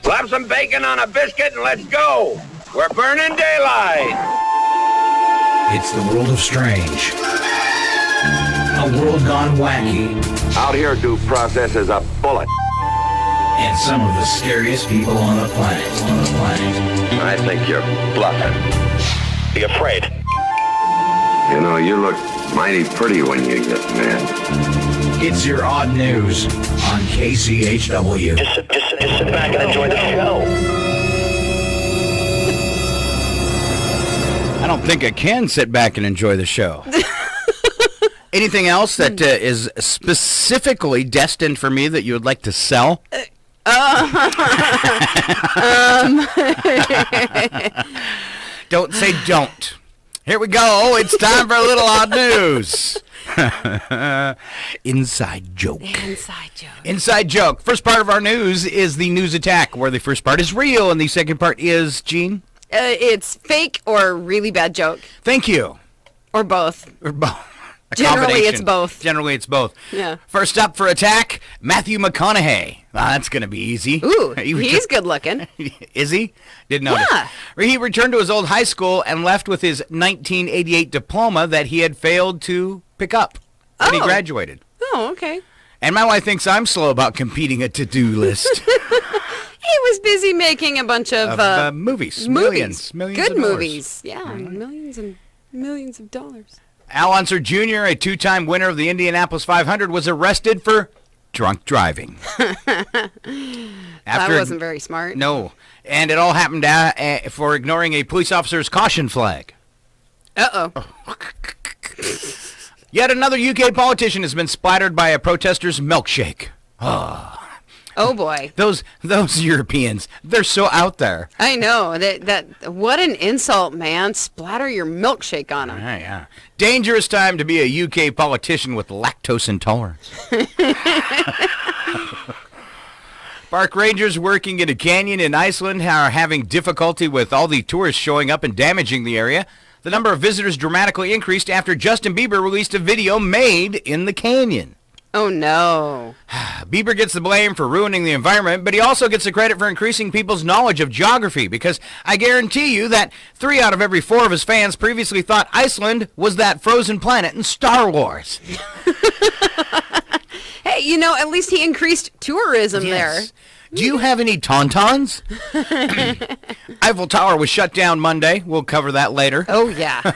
Slap some bacon on a biscuit and let's go. We're burning daylight. It's the world of strange. A world gone wacky. Out here, due process is a bullet. And some of the scariest people on the planet. I think you're bluffing. Be afraid. You know, you look mighty pretty when you get mad. It's your odd news on KCHW. Just sit back and enjoy the show. I don't think I can sit back and enjoy the show. Anything else that is specifically destined for me that you would like to sell? Don't say don't. Here we go. It's time for a little odd news. Inside joke. Inside joke. First part of our news is the news attack, where the first part is real and the second part is, Gene? It's fake or really bad joke. Thank you. Or both. Or both. Generally, it's both. Generally, it's both. Yeah. First up for attack, Matthew McConaughey. That's going to be easy. Ooh, he's good looking. Is he? Didn't notice. Yeah. He returned to his old high school and left with his 1988 diploma that he had failed to pick up when he graduated. Oh, okay. And my wife thinks I'm slow about completing a to-do list. He was busy making a bunch of movies. Millions of good dollars. movies. Yeah, millions and millions of dollars. Al Unser Jr., a two-time winner of the Indianapolis 500, was arrested for drunk driving. That wasn't very smart. No. And it all happened for ignoring a police officer's caution flag. Uh-oh. Yet another UK politician has been splattered by a protester's milkshake. Oh, boy. Those Europeans, they're so out there. I know. That what an insult, man. Splatter your milkshake on them. Yeah. Dangerous time to be a UK politician with lactose intolerance. Park rangers working in a canyon in Iceland are having difficulty with all the tourists showing up and damaging the area. The number of visitors dramatically increased after Justin Bieber released a video made in the canyon. Oh, no. Bieber gets the blame for ruining the environment, but he also gets the credit for increasing people's knowledge of geography, because I guarantee you that 3 out of every 4 of his fans previously thought Iceland was that frozen planet in Star Wars. Hey, at least he increased tourism there. Do you have any tauntauns? Eiffel Tower was shut down Monday. We'll cover that later. Oh, yeah.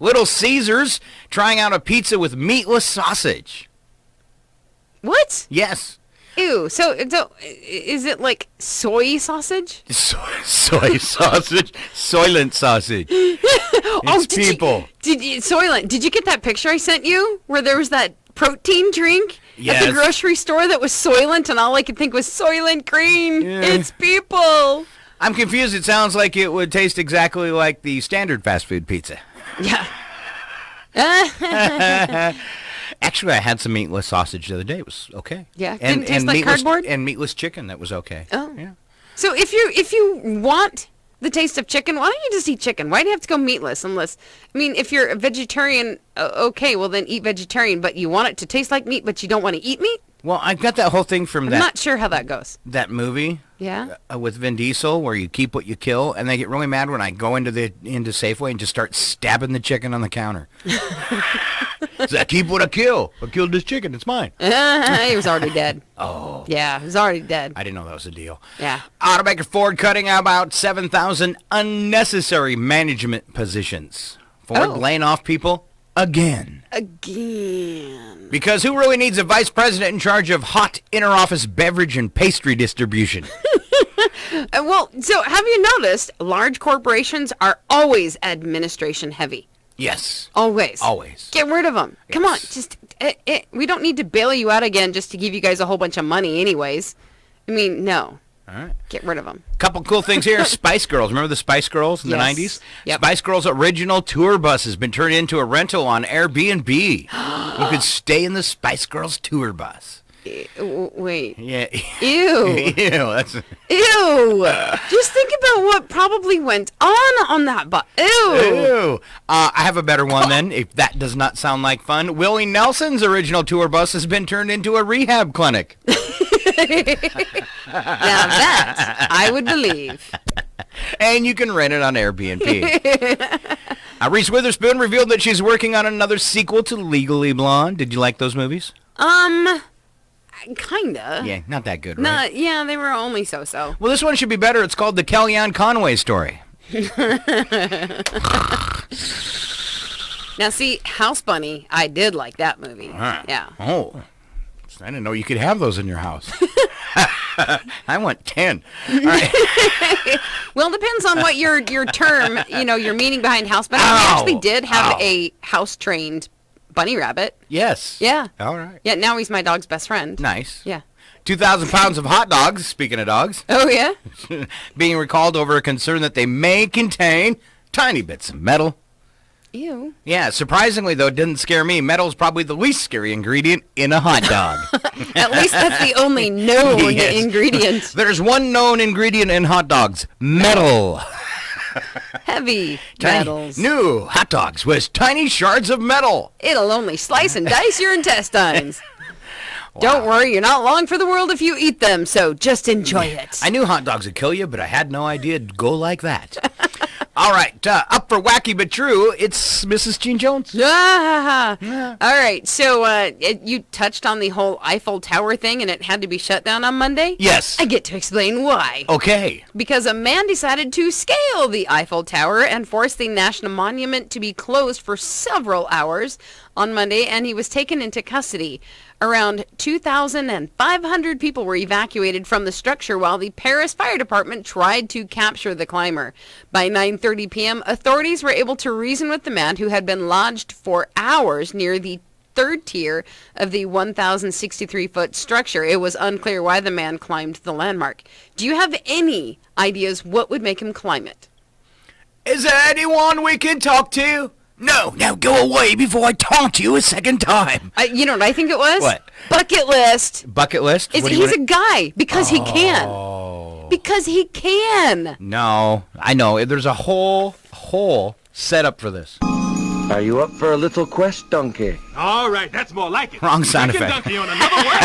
Little Caesars trying out a pizza with meatless sausage. What? Yes. Ew. So is it like soy sausage? Soy sausage? Soylent sausage. People. Soylent. Did you get that picture I sent you where there was that protein drink at the grocery store that was Soylent, and all I could think was Soylent Green? Yeah. It's people. I'm confused. It sounds like it would taste exactly like the standard fast food pizza. Yeah. Actually, I had some meatless sausage the other day. It was okay. Yeah, didn't taste like cardboard? And meatless chicken, that was okay. Oh. Yeah. So if you want the taste of chicken, why don't you just eat chicken? Why do you have to go meatless? If you're a vegetarian, okay, well then eat vegetarian, but you want it to taste like meat, but you don't want to eat meat? Well, I got that whole thing from I'm not sure how that goes. That movie. Yeah. With Vin Diesel, where you keep what you kill, and they get really mad when I go into Safeway and just start stabbing the chicken on the counter. So I keep what I kill. I killed this chicken. It's mine. He was already dead. Oh. Yeah, he was already dead. I didn't know that was a deal. Yeah. Automaker Ford cutting about 7,000 unnecessary management positions. Ford laying off people again. Because who really needs a vice president in charge of hot inter-office beverage and pastry distribution? Well, so have you noticed large corporations are always administration heavy? Yes. Always. Get rid of them. Yes. Come on. Just we don't need to bail you out again just to give you guys a whole bunch of money anyways. No. All right. Get rid of them. Couple cool things here. Spice Girls. Remember the Spice Girls in the 90s? Yep. Spice Girls' original tour bus has been turned into a rental on Airbnb. You could stay in the Spice Girls tour bus. Wait. Yeah. Ew. Ew. Just think about what probably went on that bus. Ew. I have a better one then, if that does not sound like fun. Willie Nelson's original tour bus has been turned into a rehab clinic. that I would believe. And you can rent it on Airbnb. Reese Witherspoon revealed that she's working on another sequel to Legally Blonde. Did you like those movies? Kinda. Yeah, not that good, right? Yeah, they were only so-so. Well, this one should be better. It's called The Kellyanne Conway Story. Now, see, House Bunny, I did like that movie. Yeah. Oh, I didn't know you could have those in your house. I want 10. All right. Well, it depends on what your term, your meaning behind House Bunny. We actually did have a house-trained bunny rabbit. Yes. Yeah. All right. Yeah, now he's my dog's best friend. Nice. Yeah. 2,000 pounds of hot dogs, speaking of dogs, Oh, yeah? being recalled over a concern that they may contain tiny bits of metal. Ew. Yeah, surprisingly, though, it didn't scare me. Metal's probably the least scary ingredient in a hot dog. At least that's the only known Yes. ingredient. There's one known ingredient in hot dogs, metal. Heavy Tiny- metals. New hot dogs with tiny shards of metal. It'll only slice and dice your intestines. Don't worry, you're not long for the world if you eat them, so just enjoy it. I knew hot dogs would kill you, but I had no idea it'd go like that. All right, up for Wacky But True, it's Mrs. Jean Jones. All right, so you touched on the whole Eiffel Tower thing, and it had to be shut down on Monday? Yes. I get to explain why. Okay. Because a man decided to scale the Eiffel Tower and force the National Monument to be closed for several hours on Monday, and he was taken into custody. Around 2,500 people were evacuated from the structure while the Paris Fire Department tried to capture the climber. By 9:30 p.m., authorities were able to reason with the man who had been lodged for hours near the third tier of the 1,063-foot structure. It was unclear why the man climbed the landmark. Do you have any ideas what would make him climb it? Is there anyone we can talk to? No, now go away before I taunt you a second time. You know what I think it was? What? Bucket list. Bucket list? What do you He's wanna- a guy because he can. Because he can. No, I know. There's a whole setup for this. Are you up for a little quest, donkey? All right, that's more like it. Wrong sound Chicken effect. donkey on another word.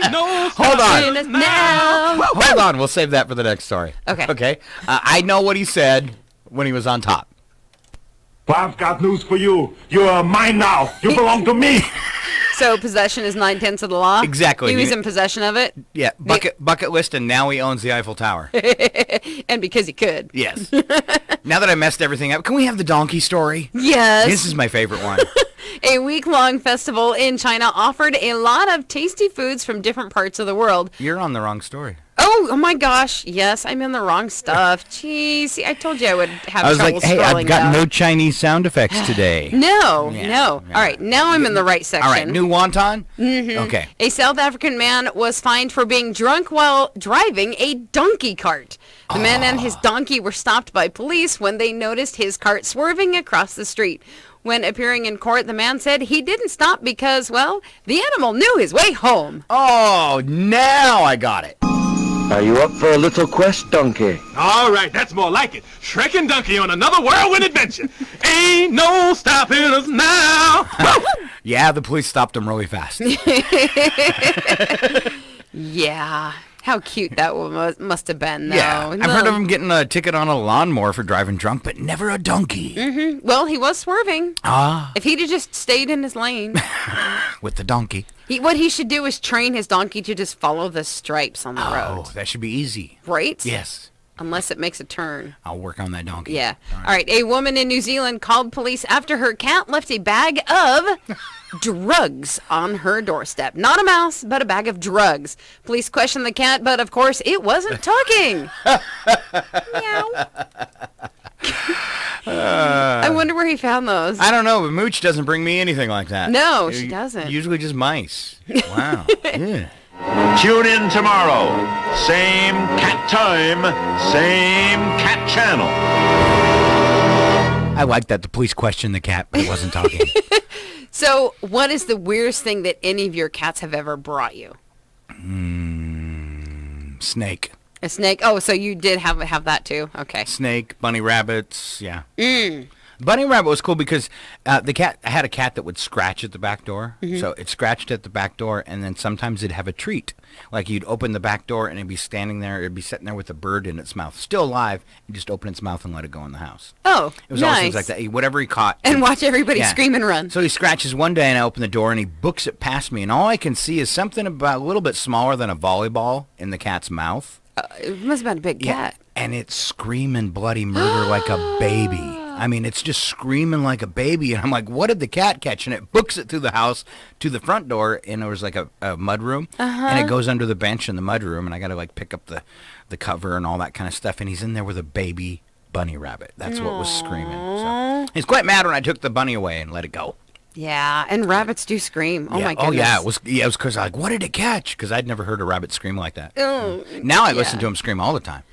Ain't no Hold on. stopping us Now. Hold on, we'll save that for the next story. Okay. Okay. I know what he said when he was on top. Well, I've got news for you. You're mine now. You belong to me. So possession is 9/10 of the law? Exactly. He was in possession of it? Yeah, bucket list, and now he owns the Eiffel Tower. And because he could. Yes. Now that I messed everything up, can we have the donkey story? Yes. This is my favorite one. A week-long festival in China offered a lot of tasty foods from different parts of the world. You're on the wrong story. Oh my gosh. Yes, I'm in the wrong stuff. Jeez, see, I told you I would have I was trouble like, hey, scrolling I've got down. no Chinese sound effects today. No. Yeah. All right, now I'm in the right section. All right, new wonton? Mm-hmm. Okay. A South African man was fined for being drunk while driving a donkey cart. The man and his donkey were stopped by police when they noticed his cart swerving across the street. When appearing in court, the man said he didn't stop because, well, the animal knew his way home. Oh, now I got it. Are you up for a little quest, donkey? All right, that's more like it. Shrek and Donkey on another whirlwind adventure. Ain't no stopping us now. Yeah, the police stopped him really fast. Yeah. How cute that must have been, though. Yeah, I've heard of him getting a ticket on a lawnmower for driving drunk, but never a donkey. Well, he was swerving. Ah, If he'd have just stayed in his lane. with the donkey. What he should do is train his donkey to just follow the stripes on the road. Oh, that should be easy. Right? Yes, Unless it makes a turn. I'll work on that donkey. Yeah. All right. A woman in New Zealand called police after her cat left a bag of drugs on her doorstep. Not a mouse, but a bag of drugs. Police questioned the cat, but of course it wasn't talking. Meow. I wonder where he found those. I don't know, but Mooch doesn't bring me anything like that. No, she doesn't. Usually just mice. Wow. Yeah. Tune in tomorrow. Same cat time, same cat channel. I like that the police questioned the cat, but it wasn't talking. So, what is the weirdest thing that any of your cats have ever brought you? Snake. A snake? Oh, so you did have that too? Okay. Snake, bunny rabbits, yeah. Bunny rabbit was cool because I had a cat that would scratch at the back door. Mm-hmm. So it scratched at the back door, and then sometimes it'd have a treat. Like you'd open the back door, and it'd be standing there. It'd be sitting there with a bird in its mouth, still alive, and just open its mouth and let it go in the house. Oh, It was nice. always things like that. Whatever he caught. And watch everybody Yeah. scream and run. So he scratches one day, and I open the door, and he books it past me, and all I can see is something about a little bit smaller than a volleyball in the cat's mouth. It must have been a big cat. And it's screaming bloody murder like a baby. I mean, it's just screaming like a baby. And I'm like, what did the cat catch? And it books it through the house to the front door, and there was like a mud room. And it goes under the bench in the mud room, and I got to like pick up the cover and all that kind of stuff. And he's in there with a baby bunny rabbit. That's what was screaming. So he's quite mad when I took the bunny away and let it go. Yeah, and rabbits do scream. Oh, my goodness. Oh, yeah. It was because like, what did it catch? Because I'd never heard a rabbit scream like that. Oh, Now I listen to him scream all the time.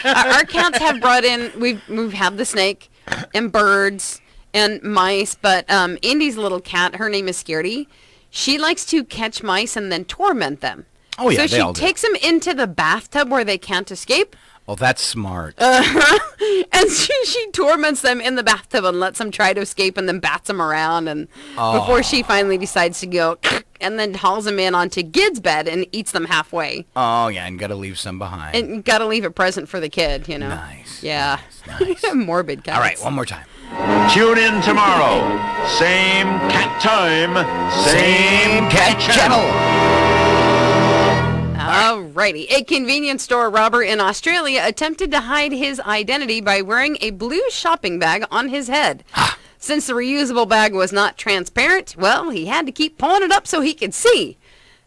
Our cats have brought in, we've had the snake and birds and mice, but Indy's little cat, her name is Scaredy. She likes to catch mice and then torment them. Oh, yeah, so they all she do. takes them into the bathtub where they can't escape. Oh, that's smart. And she torments them in the bathtub and lets them try to escape and then bats them around. And before she finally decides to go, and then hauls them in onto Gid's bed and eats them halfway. Oh, yeah, and got to leave some behind. And you got to leave a present for the kid, you know. Nice. Yeah. Nice. Morbid cats. All right, one more time. Tune in tomorrow. Same cat time. Same cat channel. Alrighty. A convenience store robber in Australia attempted to hide his identity by wearing a blue shopping bag on his head. Since the reusable bag was not transparent, well, he had to keep pulling it up so he could see.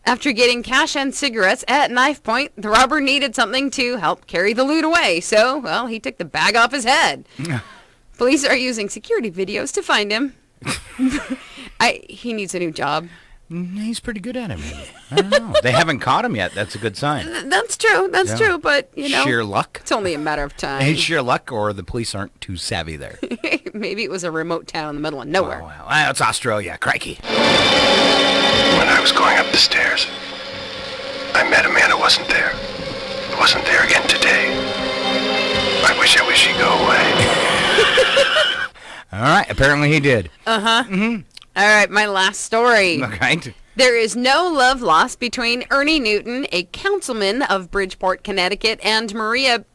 After getting cash and cigarettes at knife point, the robber needed something to help carry the loot away. So, well, he took the bag off his head. Police are using security videos to find him. He needs a new job. He's pretty good at it, maybe. I don't know. They haven't caught him yet. That's a good sign. That's true. That's true. But, you know. Sheer luck. It's only a matter of time. It's sheer luck, or the police aren't too savvy there. Maybe it was a remote town in the middle of nowhere. Oh, well, it's Australia. Crikey. When I was going up the stairs, I met a man who wasn't there. He wasn't there again today. I wish he'd go away. All right. Apparently he did. Uh-huh. Mm-hmm. All right, my last story. Okay. There is no love lost between Ernie Newton, a councilman of Bridgeport, Connecticut, and Maria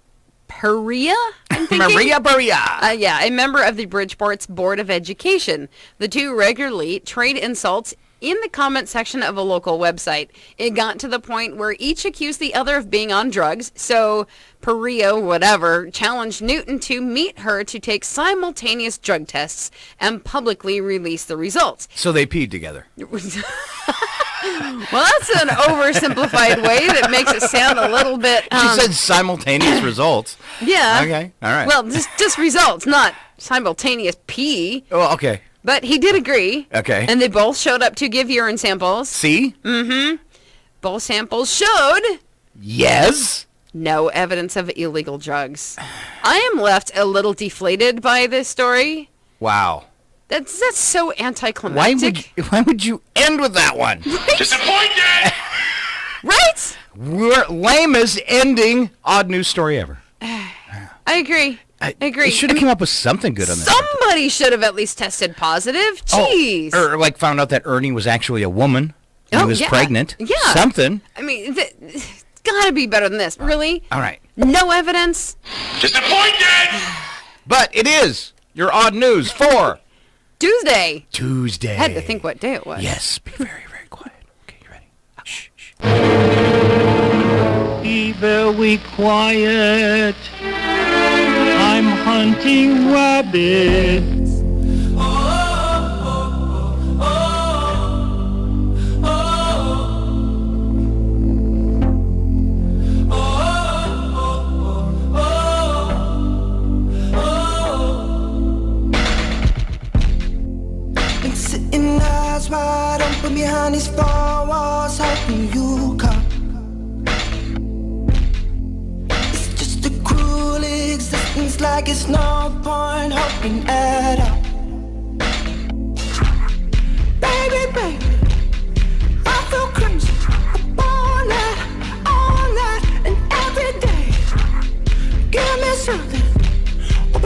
Perea, I'm thinking? Maria Perea. Yeah, a member of the Bridgeport's Board of Education. The two regularly trade insults in the comment section of a local website. It got to the point where each accused the other of being on drugs, so Perea, whatever, challenged Newton to meet her to take simultaneous drug tests and publicly release the results. So they peed together. Well, that's an oversimplified way that makes it sound a little bit... She said simultaneous results. Yeah. Okay, all right. Well, just results, not simultaneous pee. Oh, okay. But he did agree. Okay. And they both showed up to give urine samples. See? Mm-hmm. Both samples showed... Yes? No evidence of illegal drugs. I am left a little deflated by this story. Wow. That's so anticlimactic. Why would you end with that one? Disappointed! Right? We're lamest ending odd news story ever. I agree. I agree. You should have come up with something good on this. Somebody should have at least tested positive. Jeez. Oh, or like found out that Ernie was actually a woman. He was pregnant. Yeah. Something. I mean, it's gotta be better than this. Really? All right. No evidence. Disappointed! But it is your odd news for Tuesday. Tuesday. I had to think what day it was. Yes. Be very, very quiet. Okay, you ready? Shh, shh. Be very quiet. I'm hunting rabbits. Been sitting eyes wide open behind these four walls, hoping you come. It's just a cruel existence, like it's no point hoping at all. Baby, baby, I feel crazy all night and every day. Give me something, oh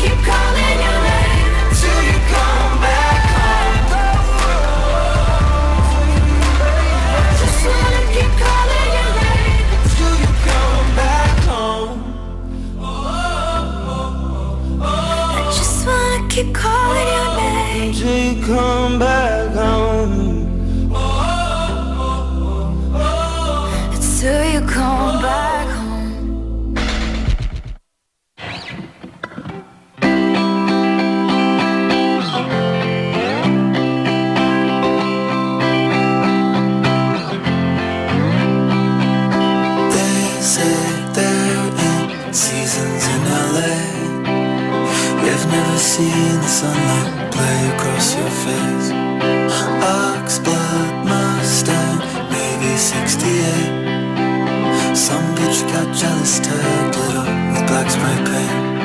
keep calling your name till you come back home. Just wanna keep calling your name till you come back home. I just wanna keep calling your name till you come back home. Till you come back home. They say they're in seasons in LA. They've never seen the sunlight play across your face. Oxblood Mustang, maybe 68. Some bitch got jealous, tagged it up with black spray paint.